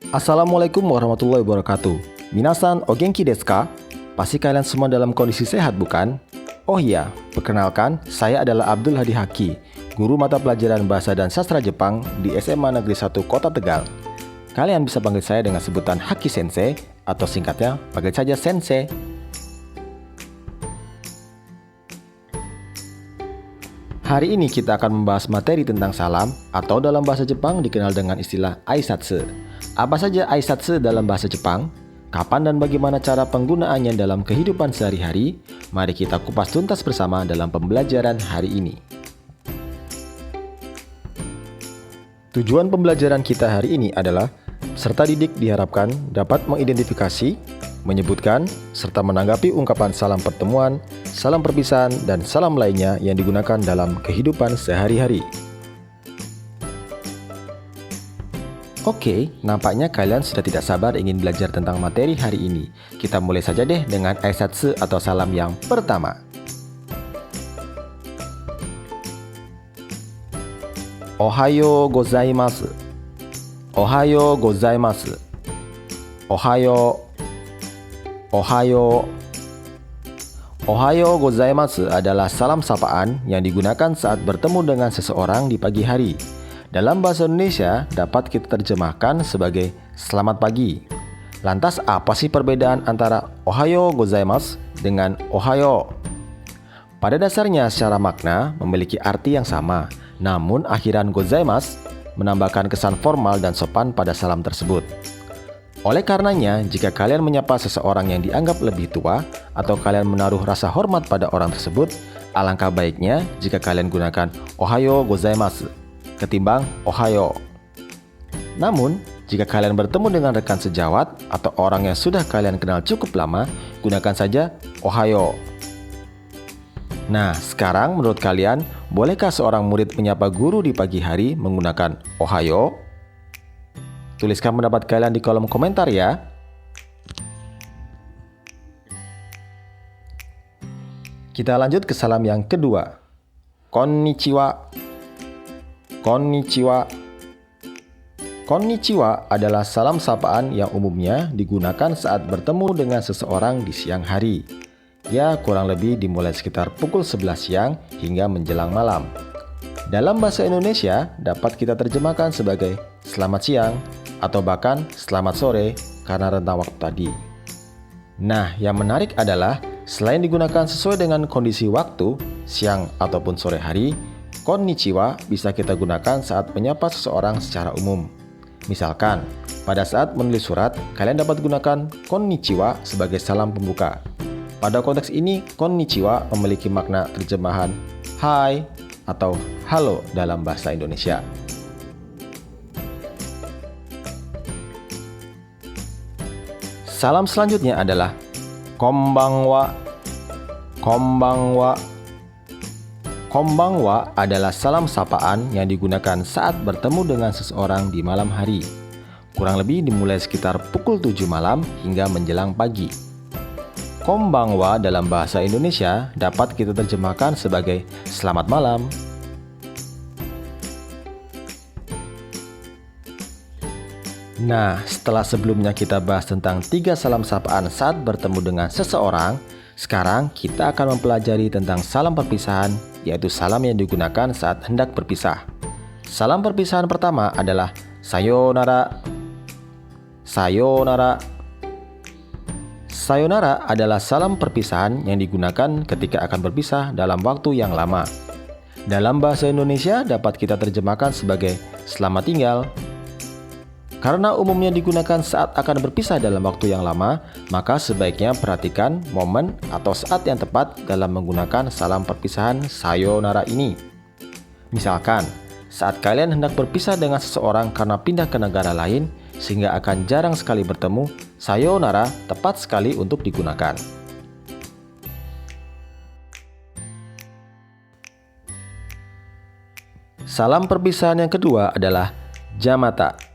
Assalamualaikum warahmatullahi wabarakatuh. Minasan o genki desu ka? Pasti kalian semua dalam kondisi sehat, bukan? Oh iya, perkenalkan, saya adalah Abdul Hadi Haki, guru mata pelajaran Bahasa dan Sastra Jepang di SMA Negeri 1 Kota Tegal. Kalian bisa panggil saya dengan sebutan Haki Sensei atau singkatnya panggil saja Sensei. Hari ini kita akan membahas materi tentang salam atau dalam bahasa Jepang dikenal dengan istilah aisatsu. Apa saja aisatsu dalam bahasa Jepang? Kapan dan bagaimana cara penggunaannya dalam kehidupan sehari-hari? Mari kita kupas tuntas bersama dalam pembelajaran hari ini. Tujuan pembelajaran kita hari ini adalah peserta didik diharapkan dapat mengidentifikasi, menyebutkan, serta menanggapi ungkapan salam pertemuan, salam perpisahan, dan salam lainnya yang digunakan dalam kehidupan sehari-hari. Oke, nampaknya kalian sudah tidak sabar ingin belajar tentang materi hari ini. Kita mulai saja deh dengan aisatsu atau salam yang pertama. Ohayo gozaimasu. Ohayo gozaimasu. Ohayo. Ohayo. Ohayo gozaimasu adalah salam sapaan yang digunakan saat bertemu dengan seseorang di pagi hari. Dalam bahasa Indonesia dapat kita terjemahkan sebagai selamat pagi. Lantas apa sih perbedaan antara ohayo gozaimasu dengan ohayo? Pada dasarnya secara makna memiliki arti yang sama, namun akhiran gozaimasu menambahkan kesan formal dan sopan pada salam tersebut. Oleh karenanya, jika kalian menyapa seseorang yang dianggap lebih tua atau kalian menaruh rasa hormat pada orang tersebut, alangkah baiknya jika kalian gunakan ohayo gozaimasu ketimbang ohayo. Namun, jika kalian bertemu dengan rekan sejawat atau orang yang sudah kalian kenal cukup lama, gunakan saja ohayo. Nah, sekarang menurut kalian, bolehkah seorang murid menyapa guru di pagi hari menggunakan ohayo? Tuliskan pendapat kalian di kolom komentar ya. Kita lanjut ke salam yang kedua. Konnichiwa. Konnichiwa. Konnichiwa adalah salam sapaan yang umumnya digunakan saat bertemu dengan seseorang di siang hari. Ya, kurang lebih dimulai sekitar pukul 11 siang hingga menjelang malam. Dalam bahasa Indonesia dapat kita terjemahkan sebagai selamat siang atau bahkan selamat sore karena rentang waktu tadi. Nah, yang menarik adalah selain digunakan sesuai dengan kondisi waktu, siang ataupun sore hari, konnichiwa bisa kita gunakan saat menyapa seseorang secara umum. Misalkan, pada saat menulis surat, kalian dapat gunakan konnichiwa sebagai salam pembuka. Pada konteks ini, konnichiwa memiliki makna terjemahan hai atau halo dalam bahasa Indonesia. Salam selanjutnya adalah konbanwa. Konbanwa. Konbanwa adalah salam sapaan yang digunakan saat bertemu dengan seseorang di malam hari. Kurang lebih dimulai sekitar pukul 7 malam hingga menjelang pagi. Konbanwa dalam bahasa Indonesia dapat kita terjemahkan sebagai selamat malam. Nah, setelah sebelumnya kita bahas tentang 3 salam sapaan saat bertemu dengan seseorang, sekarang kita akan mempelajari tentang salam perpisahan, yaitu salam yang digunakan saat hendak berpisah. Salam perpisahan pertama adalah sayonara. Sayonara. Sayonara adalah salam perpisahan yang digunakan ketika akan berpisah dalam waktu yang lama. Dalam bahasa Indonesia dapat kita terjemahkan sebagai selamat tinggal. Karena umumnya digunakan saat akan berpisah dalam waktu yang lama, maka sebaiknya perhatikan momen atau saat yang tepat dalam menggunakan salam perpisahan sayonara ini. Misalkan, saat kalian hendak berpisah dengan seseorang karena pindah ke negara lain, sehingga akan jarang sekali bertemu, sayonara tepat sekali untuk digunakan. Salam perpisahan yang kedua adalah jamata.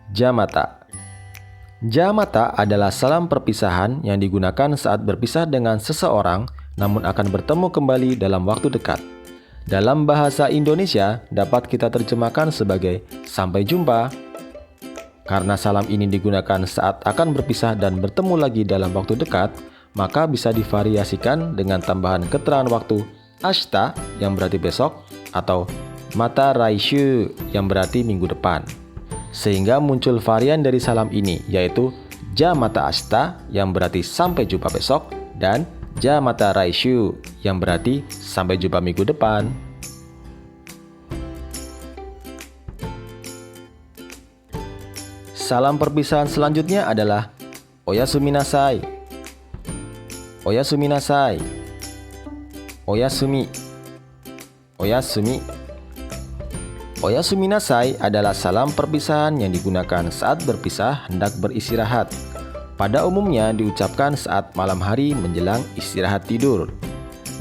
Jamata. Jamata adalah salam perpisahan yang digunakan saat berpisah dengan seseorang namun akan bertemu kembali dalam waktu dekat. Dalam bahasa Indonesia dapat kita terjemahkan sebagai sampai jumpa. Karena salam ini digunakan saat akan berpisah dan bertemu lagi dalam waktu dekat, maka bisa divariasikan dengan tambahan keterangan waktu ashita yang berarti besok atau mata raishu yang berarti minggu depan. Sehingga muncul varian dari salam ini, yaitu ja mata ashita yang berarti sampai jumpa besok dan ja mata raishu yang berarti sampai jumpa minggu depan. Salam perpisahan selanjutnya adalah oyasumi nasai. Oyasumi nasai. Oyasumi. Oyasumi. Oyasumi nasai adalah salam perpisahan yang digunakan saat berpisah hendak beristirahat. Pada umumnya diucapkan saat malam hari menjelang istirahat tidur.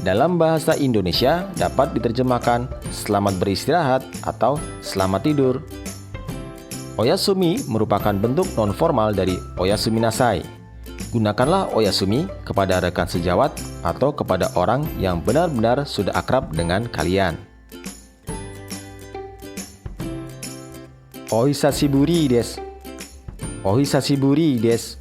Dalam bahasa Indonesia dapat diterjemahkan selamat beristirahat atau selamat tidur. Oyasumi merupakan bentuk non-formal dari oyasumi nasai. Gunakanlah oyasumi kepada rekan sejawat atau kepada orang yang benar-benar sudah akrab dengan kalian. Ohisashiburi desu. Ohisashiburi desu.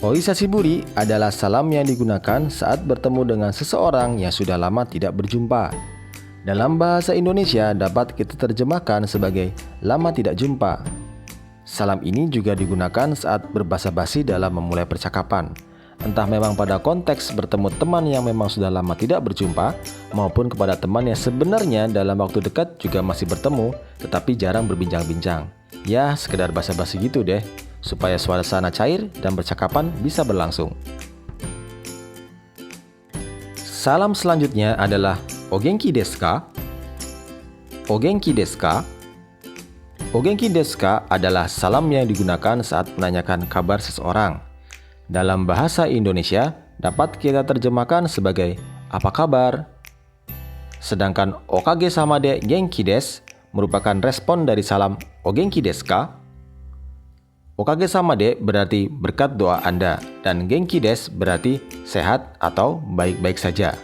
Ohisashiburi adalah salam yang digunakan saat bertemu dengan seseorang yang sudah lama tidak berjumpa. Dalam bahasa Indonesia dapat kita terjemahkan sebagai lama tidak jumpa. Salam ini juga digunakan saat berbasa-basi dalam memulai percakapan. Entah memang pada konteks bertemu teman yang memang sudah lama tidak berjumpa, maupun kepada teman yang sebenarnya dalam waktu dekat juga masih bertemu, tetapi jarang berbincang-bincang. Ya, sekedar basa-basi gitu deh, supaya suasana cair dan percakapan bisa berlangsung. Salam selanjutnya adalah Ogenki desu ka? Ogenki desu ka? Ogenki desu ka adalah salam yang digunakan saat menanyakan kabar seseorang. Dalam bahasa Indonesia dapat kita terjemahkan sebagai apa kabar? Sedangkan okage sama de genki desu merupakan respon dari salam Ogenki desu ka? Okage sama de berarti berkat doa Anda dan genki desu berarti sehat atau baik-baik saja.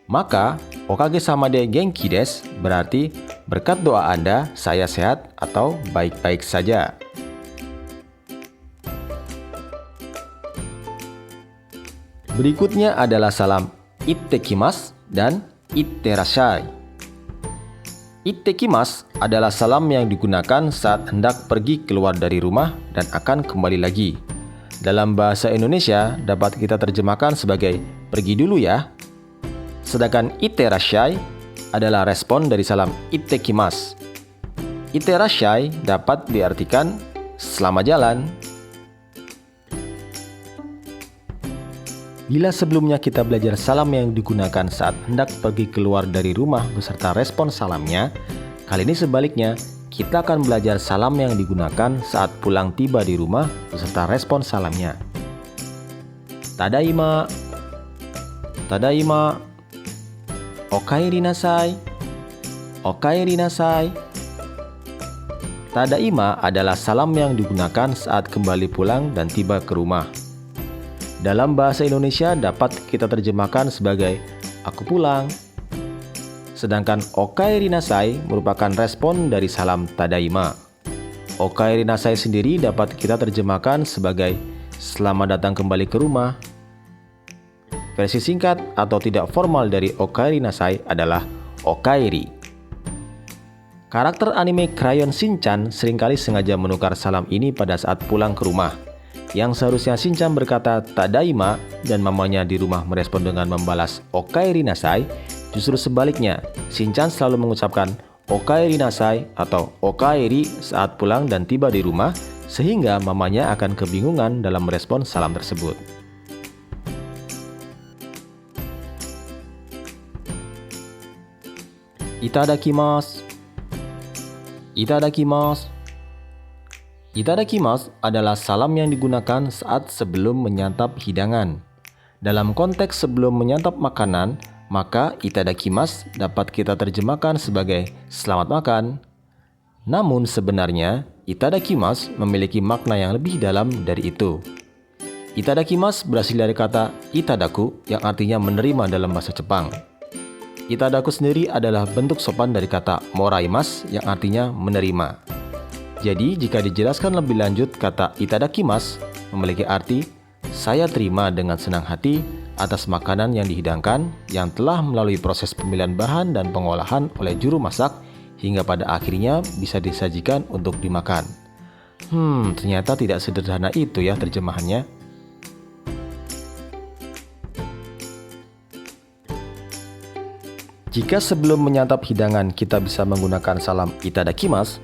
Maka okage sama de genki desu berarti berkat doa Anda saya sehat atau baik-baik saja. Berikutnya adalah salam ittekimasu dan itterashai. Ittekimasu adalah salam yang digunakan saat hendak pergi keluar dari rumah dan akan kembali lagi. Dalam bahasa Indonesia dapat kita terjemahkan sebagai pergi dulu ya. Sedangkan itterashai adalah respon dari salam ittekimasu. Itterashai dapat diartikan selamat jalan. Bila sebelumnya kita belajar salam yang digunakan saat hendak pergi keluar dari rumah beserta respon salamnya, kali ini sebaliknya, kita akan belajar salam yang digunakan saat pulang tiba di rumah beserta respon salamnya. Tadaima, tadaima, okaeri nasai, okaeri nasai. Tadaima adalah salam yang digunakan saat kembali pulang dan tiba ke rumah. Dalam bahasa Indonesia dapat kita terjemahkan sebagai aku pulang. Sedangkan okaeri nasai merupakan respon dari salam tadaima. Okaeri nasai sendiri dapat kita terjemahkan sebagai selamat datang kembali ke rumah. Versi singkat atau tidak formal dari okaeri nasai adalah okaeri. Karakter anime Crayon Shinchan seringkali sengaja menukar salam ini pada saat pulang ke rumah. Yang seharusnya Shinchan berkata tadaima dan mamanya di rumah merespon dengan membalas okaeri nasai, justru sebaliknya, Shinchan selalu mengucapkan okaeri nasai atau okaeri saat pulang dan tiba di rumah, sehingga mamanya akan kebingungan dalam merespon salam tersebut. Itadakimasu. Itadakimasu. Itadakimasu adalah salam yang digunakan saat sebelum menyantap hidangan. Dalam konteks sebelum menyantap makanan, maka itadakimasu dapat kita terjemahkan sebagai selamat makan. Namun sebenarnya, itadakimasu memiliki makna yang lebih dalam dari itu. Itadakimasu berasal dari kata itadaku yang artinya menerima dalam bahasa Jepang. Itadaku sendiri adalah bentuk sopan dari kata moraimasu yang artinya menerima. Jadi, jika dijelaskan lebih lanjut, kata itadakimasu memiliki arti saya terima dengan senang hati atas makanan yang dihidangkan yang telah melalui proses pemilihan bahan dan pengolahan oleh juru masak hingga pada akhirnya bisa disajikan untuk dimakan. Ternyata tidak sederhana itu ya terjemahannya. Jika sebelum menyantap hidangan kita bisa menggunakan salam itadakimasu,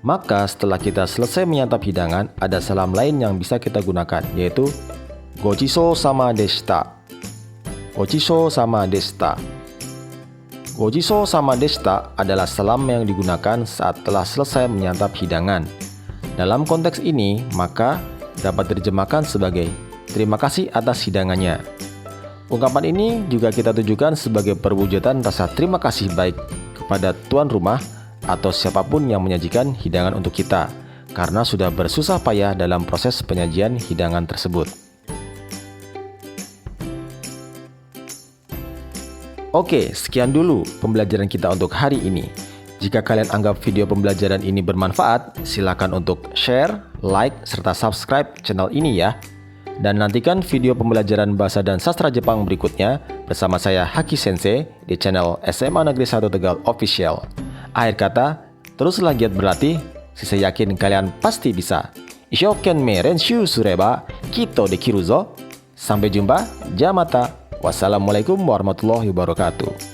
maka setelah kita selesai menyantap hidangan, ada salam lain yang bisa kita gunakan, yaitu Gojisou sama deshita. Gojisou sama deshita. Gojisou sama deshita adalah salam yang digunakan saat telah selesai menyantap hidangan. Dalam konteks ini, maka dapat diterjemahkan sebagai terima kasih atas hidangannya. Ungkapan ini juga kita tujukan sebagai perwujudan rasa terima kasih baik kepada tuan rumah atau siapapun yang menyajikan hidangan untuk kita, karena sudah bersusah payah dalam proses penyajian hidangan tersebut. Oke, sekian dulu pembelajaran kita untuk hari ini. Jika kalian anggap video pembelajaran ini bermanfaat, silakan untuk share, like, serta subscribe channel ini ya. Dan nantikan video pembelajaran bahasa dan sastra Jepang berikutnya bersama saya Haki Sensei di channel SMA Negeri 1 Tegal Official. Akhir kata, teruslah giat berlatih, saya yakin kalian pasti bisa. Isshokenmei renshu sureba, kito dekiru zo. Sampai jumpa, jamata. Wassalamualaikum warahmatullahi wabarakatuh.